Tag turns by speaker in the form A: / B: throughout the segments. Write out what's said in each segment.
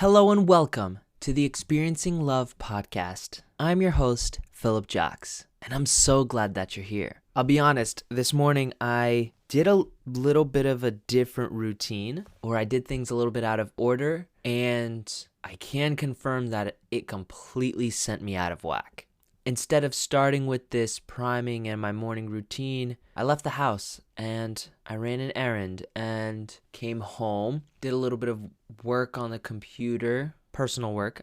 A: Hello and welcome to the Experiencing Love podcast. I'm your host, Philip Jocks, and I'm so glad that you're here. I'll be honest, this morning I did a little bit of a different routine, or I did things a little bit out of order, and I can confirm that it completely sent me out of whack. Instead of starting with this priming and my morning routine, I left the house and I ran an errand and came home, did a little bit of work on the computer, personal work,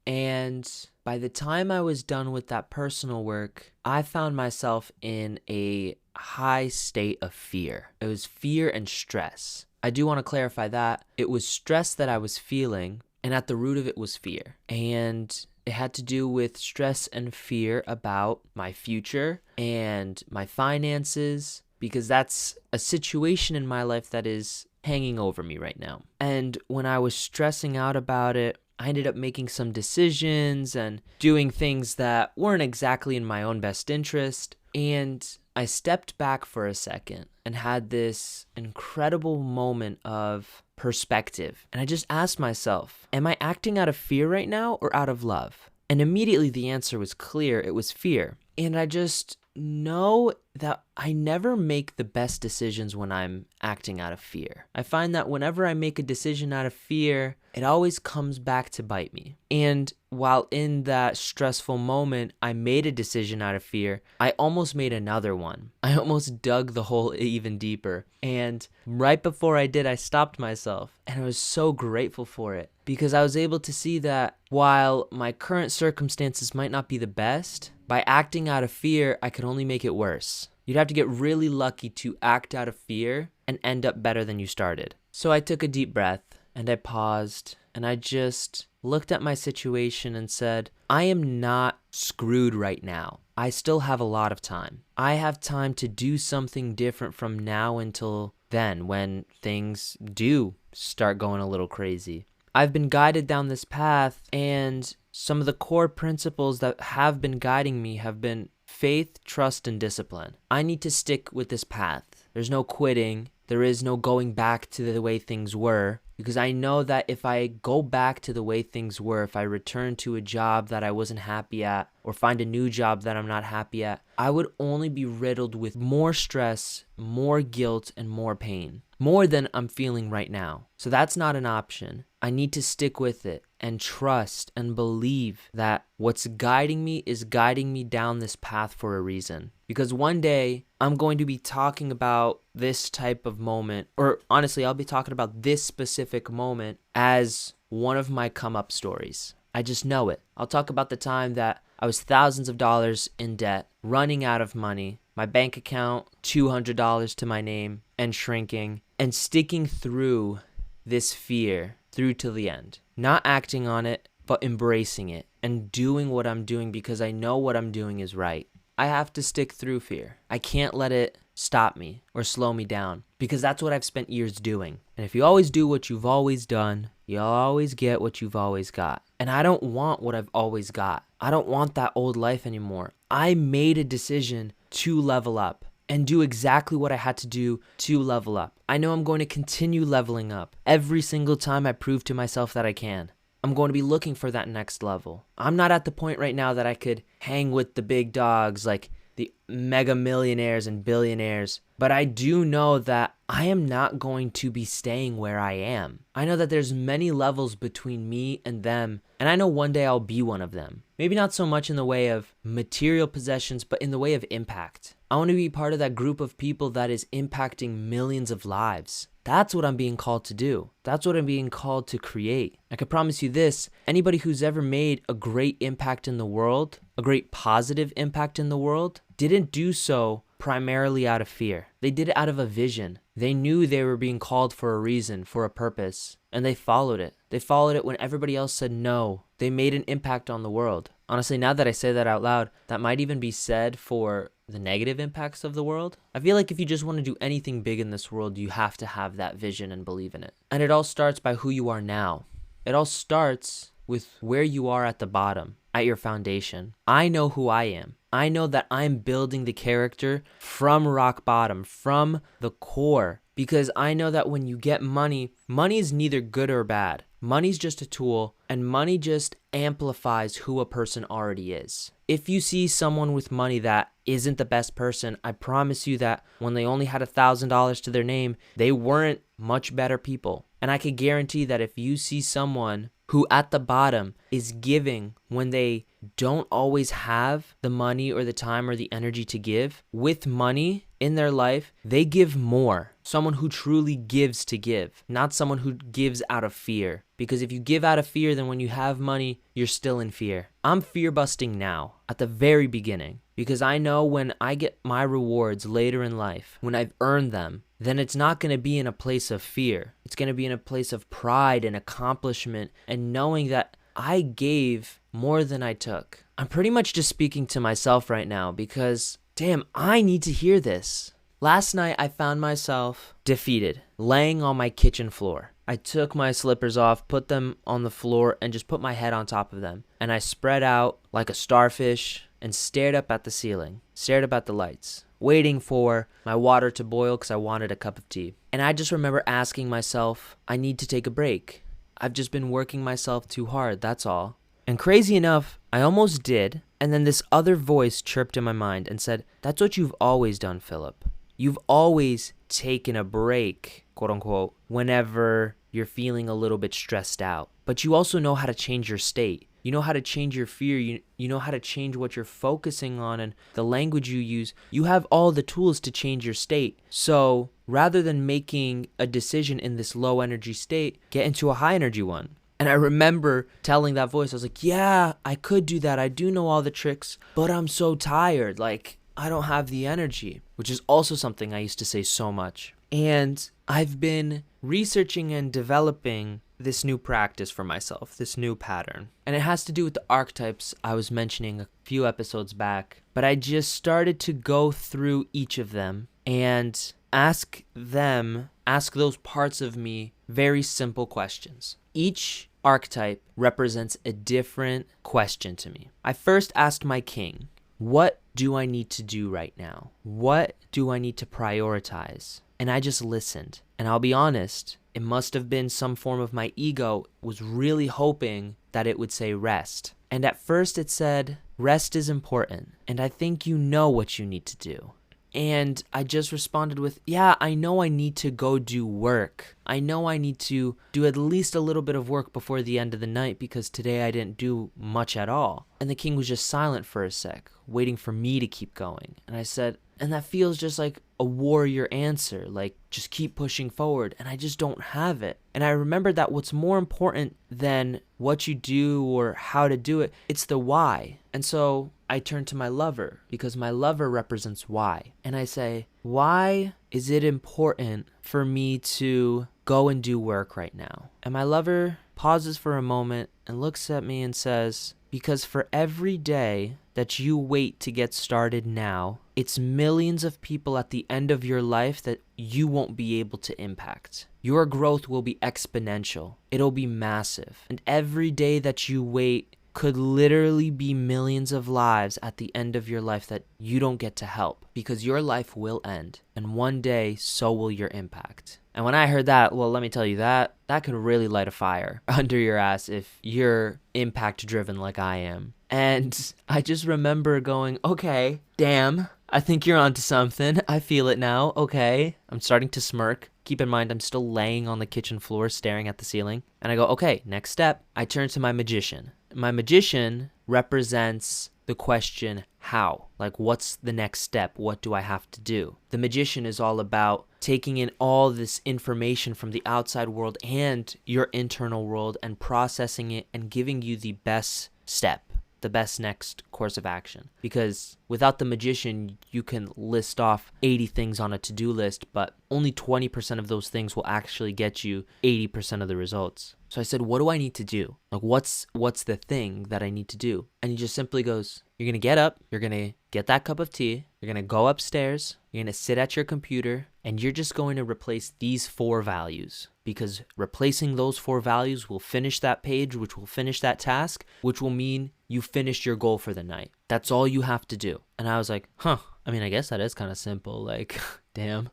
A: and by the time I was done with that personal work, I found myself in a high state of fear. It was fear and stress. I do want to clarify that. It was stress that I was feeling, and at the root of it was fear. And it had to do with stress and fear about my future and my finances, because that's a situation in my life that is hanging over me right now. And when I was stressing out about it, I ended up making some decisions and doing things that weren't exactly in my own best interest. And I stepped back for a second and had this incredible moment of perspective. And I just asked myself, am I acting out of fear right now or out of love? And immediately the answer was clear. It was fear. And I just know that I never make the best decisions when I'm acting out of fear. I find that whenever I make a decision out of fear, it always comes back to bite me. And while in that stressful moment, I made a decision out of fear, I almost made another one. I almost dug the hole even deeper. And right before I did, I stopped myself. And I was so grateful for it because I was able to see that while my current circumstances might not be the best, by acting out of fear, I could only make it worse. You'd have to get really lucky to act out of fear and end up better than you started. So I took a deep breath and I paused and I just looked at my situation and said, I am not screwed right now. I still have a lot of time. I have time to do something different from now until then when things do start going a little crazy. I've been guided down this path, and some of the core principles that have been guiding me have been faith, trust, and discipline. I need to stick with this path. There's no quitting. There is no going back to the way things were, because I know that if I go back to the way things were, if I return to a job that I wasn't happy at or find a new job that I'm not happy at, I would only be riddled with more stress, more guilt, and more pain, more than I'm feeling right now. So that's not an option. I need to stick with it and trust and believe that what's guiding me is guiding me down this path for a reason. Because one day I'm going to be talking about this type of moment, or honestly, I'll be talking about this specific moment as one of my come up stories. I just know it. I'll talk about the time that I was thousands of dollars in debt, running out of money, my bank account, $200 to my name, and shrinking, and sticking through this fear through to the end. Not acting on it, but embracing it and doing what I'm doing because I know what I'm doing is right. I have to stick through fear. I can't let it stop me or slow me down because that's what I've spent years doing. And if you always do what you've always done, you'll always get what you've always got. And I don't want what I've always got. I don't want that old life anymore. I made a decision to level up and do exactly what I had to do to level up. I know I'm going to continue leveling up every single time I prove to myself that I can. I'm going to be looking for that next level. I'm not at the point right now that I could hang with the big dogs like the mega millionaires and billionaires, but I do know that I am not going to be staying where I am. I know that there's many levels between me and them, and I know one day I'll be one of them. Maybe not so much in the way of material possessions, but in the way of impact. I want to be part of that group of people that is impacting millions of lives. That's what I'm being called to do. That's what I'm being called to create. I can promise you this, anybody who's ever made a great impact in the world, a great positive impact in the world, didn't do so primarily out of fear. They did it out of a vision. They knew they were being called for a reason, for a purpose, and they followed it. They followed it when everybody else said no. They made an impact on the world. Honestly, now that I say that out loud, that might even be said for the negative impacts of the world. I feel like if you just want to do anything big in this world, you have to have that vision and believe in it. And it all starts by who you are now. It all starts with where you are at the bottom, at your foundation. I know who I am. I know that I'm building the character from rock bottom, from the core, because I know that when you get money, money is neither good or bad. Money's just a tool, and money just amplifies who a person already is. If you see someone with money that isn't the best person, I promise you that when they only had $1,000 to their name, they weren't much better people. And I can guarantee that if you see someone who at the bottom is giving when they don't always have the money or the time or the energy to give, with money in their life, they give more. Someone who truly gives to give, not someone who gives out of fear. Because if you give out of fear, then when you have money, you're still in fear. I'm fear busting now at the very beginning, because I know when I get my rewards later in life, when I've earned them, then it's not going to be in a place of fear. It's going to be in a place of pride and accomplishment and knowing that I gave more than I took. I'm pretty much just speaking to myself right now because, damn, I need to hear this. Last night, I found myself defeated, laying on my kitchen floor. I took my slippers off, put them on the floor, and just put my head on top of them. And I spread out like a starfish and stared up at the ceiling, stared up at the lights, waiting for my water to boil because I wanted a cup of tea. And I just remember asking myself, I need to take a break. I've just been working myself too hard, that's all. And crazy enough, I almost did. And then this other voice chirped in my mind and said, that's what you've always done, Philip. You've always taken a break, quote unquote, whenever you're feeling a little bit stressed out. But you also know how to change your state. You know how to change your fear. You know how to change what you're focusing on and the language you use. You have all the tools to change your state. So rather than making a decision in this low energy state, get into a high energy one. And I remember telling that voice, I was like, yeah, I could do that. I do know all the tricks, but I'm so tired. Like, I don't have the energy, which is also something I used to say so much. And I've been researching and developing this new practice for myself, this new pattern. And it has to do with the archetypes I was mentioning a few episodes back. But I just started to go through each of them and ask those parts of me very simple questions. Each archetype represents a different question to me. I first asked my king, what do I need to do right now? What do I need to prioritize? And I just listened. And I'll be honest, it must have been some form of my ego was really hoping that it would say rest. And at first it said, rest is important. And I think you know what you need to do. And I just responded with, yeah, I know I need to go do work. I know I need to do at least a little bit of work before the end of the night because today I didn't do much at all. And the king was just silent for a sec, waiting for me to keep going. And I said, and that feels just like a warrior answer, like just keep pushing forward. And I just don't have it. And I remembered that what's more important than what you do or how to do it, it's the why. And so I turn to my lover because my lover represents why. And I say, why is it important for me to go and do work right now? And my lover pauses for a moment and looks at me and says, because for every day that you wait to get started now, it's millions of people at the end of your life that you won't be able to impact. Your growth will be exponential. It'll be massive. And every day that you wait could literally be millions of lives at the end of your life that you don't get to help because your life will end. And one day, so will your impact. And when I heard that, well, let me tell you that could really light a fire under your ass if you're impact driven like I am. And I just remember going, okay, damn, I think you're onto something. I feel it now. Okay. I'm starting to smirk. Keep in mind, I'm still laying on the kitchen floor staring at the ceiling. And I go, okay, next step. I turn to my magician. My magician represents the question, how? Like, what's the next step? What do I have to do? The magician is all about taking in all this information from the outside world and your internal world and processing it and giving you the best step, the best next course of action. Because without the magician, you can list off 80 things on a to-do list, but only 20% of those things will actually get you 80% of the results. So I said, what do I need to do? Like, what's the thing that I need to do? And he just simply goes, you're going to get up, you're going to get that cup of tea, you're going to go upstairs, you're going to sit at your computer, and you're just going to replace these 4 values. Because replacing those 4 values will finish that page, which will finish that task, which will mean you finished your goal for the night. That's all you have to do. And I was like, I mean, I guess that is kind of simple. Like, damn.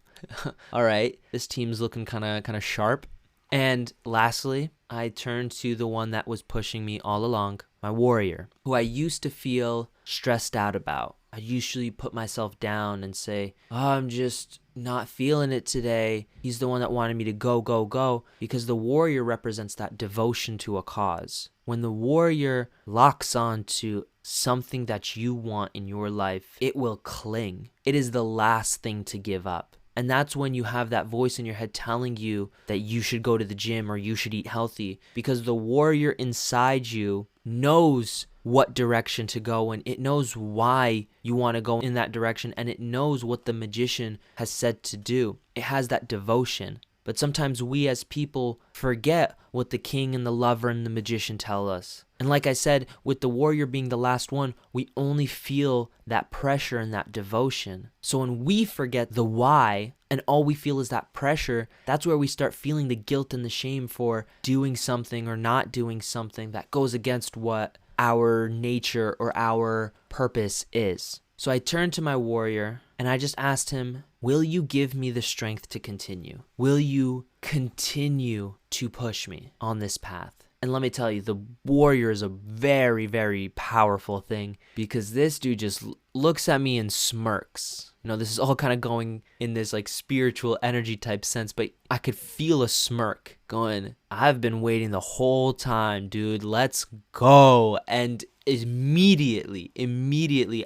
A: All right, this team's looking kind of sharp. And lastly, I turn to the one that was pushing me all along, my warrior, who I used to feel stressed out about. I usually put myself down and say, oh, I'm just not feeling it today. He's the one that wanted me to go, go, go, because the warrior represents that devotion to a cause. When the warrior locks on to something that you want in your life, it will cling. It is the last thing to give up. And that's when you have that voice in your head telling you that you should go to the gym or you should eat healthy, because the warrior inside you knows what direction to go in. It knows why you want to go in that direction, and it knows what the magician has said to do. It has that devotion. But sometimes we as people forget what the king and the lover and the magician tell us. And like I said, with the warrior being the last one, we only feel that pressure and that devotion. So when we forget the why and all we feel is that pressure, that's where we start feeling the guilt and the shame for doing something or not doing something that goes against what our nature or our purpose is. So I turned to my warrior and I just asked him, will you give me the strength to continue? Will you continue to push me on this path? And let me tell you, the warrior is a very, very powerful thing, because this dude just looks at me and smirks. You know, this is all kind of going in this like spiritual energy type sense, but I could feel a smirk going, I've been waiting the whole time, dude. Let's go. And immediately,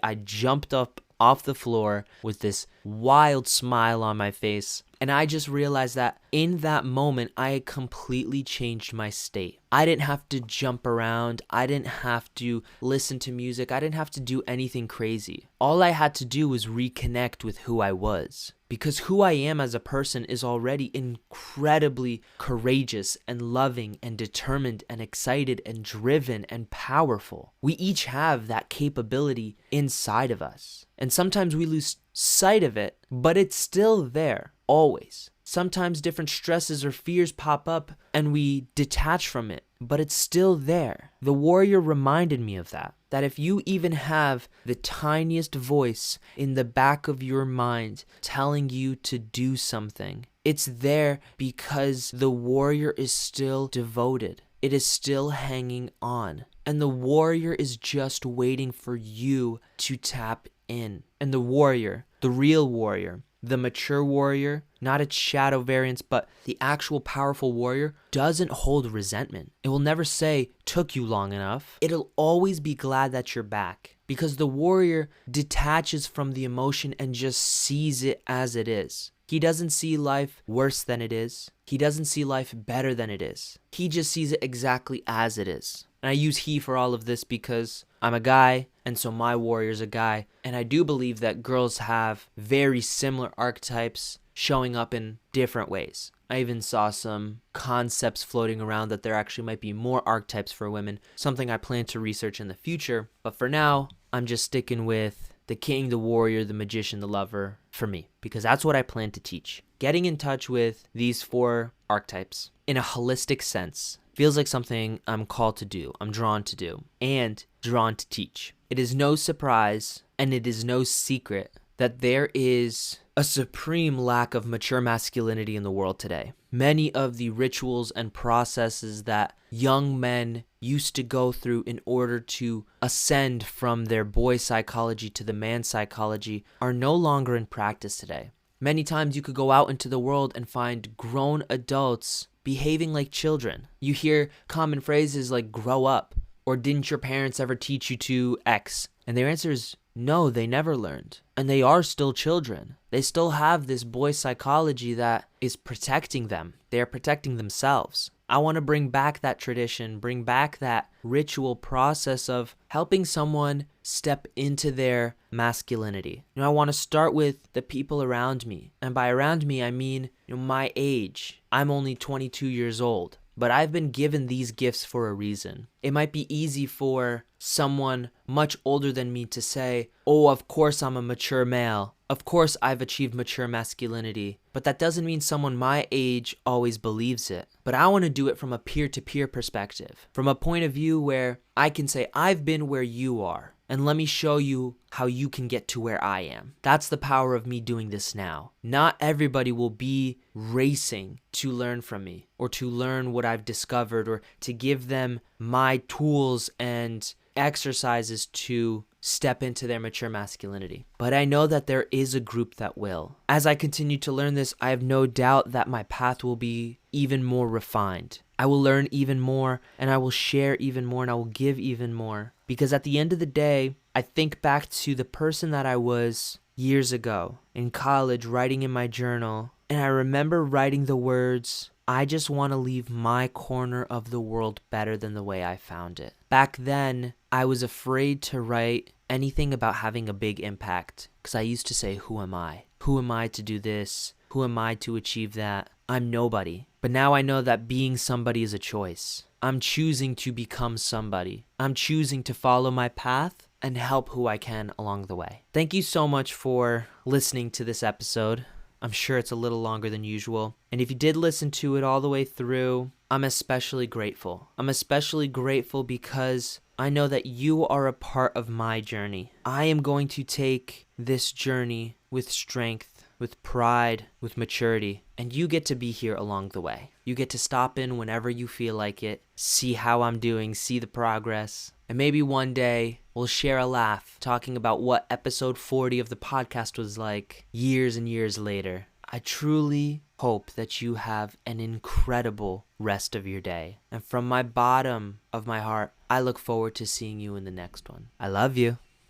A: I jumped up off the floor with this wild smile on my face. And I just realized that in that moment, I had completely changed my state. I didn't have to jump around. I didn't have to listen to music. I didn't have to do anything crazy. All I had to do was reconnect with who I was. Because who I am as a person is already incredibly courageous and loving and determined and excited and driven and powerful. We each have that capability inside of us. And sometimes we lose sight of it, but it's still there, always. Sometimes different stresses or fears pop up and we detach from it, but it's still there. The warrior reminded me of that if you even have the tiniest voice in the back of your mind telling you to do something, it's there because the warrior is still devoted. It is still hanging on. And the warrior is just waiting for you to tap in. And the warrior, the real warrior, the mature warrior, not its shadow variants, but the actual powerful warrior, doesn't hold resentment. It will never say, took you long enough. It'll always be glad that you're back, because the warrior detaches from the emotion and just sees it as it is. He doesn't see life worse than it is. He doesn't see life better than it is. He just sees it exactly as it is. And I use he for all of this because I'm a guy, and so my warrior's a guy. And I do believe that girls have very similar archetypes showing up in different ways. I even saw some concepts floating around that there actually might be more archetypes for women, something I plan to research in the future. But for now, I'm just sticking with the king, the warrior, the magician, the lover for me, because that's what I plan to teach. Getting in touch with these 4 archetypes in a holistic sense feels like something I'm called to do, I'm drawn to do, and drawn to teach. It is no surprise, and it is no secret that there is a supreme lack of mature masculinity in the world today. Many of the rituals and processes that young men used to go through in order to ascend from their boy psychology to the man psychology are no longer in practice today. Many times you could go out into the world and find grown adults behaving like children. You hear common phrases like grow up, or didn't your parents ever teach you to X? And their answer is no, they never learned. And they are still children. They still have this boy psychology that is protecting them. They are protecting themselves. I want to bring back that tradition, bring back that ritual process of helping someone step into their masculinity. I want to start with the people around me. And by around me, I mean, my age. I'm only 22 years old, but I've been given these gifts for a reason. It might be easy for someone much older than me to say, oh, of course I'm a mature male. Of course I've achieved mature masculinity. But that doesn't mean someone my age always believes it. But I want to do it from a peer-to-peer perspective, from a point of view where I can say, I've been where you are. and let me show you how you can get to where I am. That's the power of me doing this now. Not everybody will be racing to learn from me or to learn what I've discovered or to give them my tools and exercises to step into their mature masculinity. But I know that there is a group that will. As I continue to learn this, I have no doubt that my path will be even more refined. I will learn even more, and I will share even more, and I will give even more. Because at the end of the day, I think back to the person that I was years ago in college, writing in my journal, and I remember writing the words, "I just want to leave my corner of the world better than the way I found it." Back then, I was afraid to write anything about having a big impact because I used to say, who am I? Who am I to do this? Who am I to achieve that? I'm nobody. But now I know that being somebody is a choice. I'm choosing to become somebody. I'm choosing to follow my path and help who I can along the way. Thank you so much for listening to this episode. I'm sure it's a little longer than usual. And if you did listen to it all the way through, I'm especially grateful. I'm especially grateful because I know that you are a part of my journey. I am going to take this journey with strength, with pride, with maturity, and you get to be here along the way. You get to stop in whenever you feel like it, see how I'm doing, see the progress, and maybe one day we'll share a laugh talking about what episode 40 of the podcast was like years and years later. I truly hope that you have an incredible rest of your day. And from my bottom of my heart, I look forward to seeing you in the next one. I love you.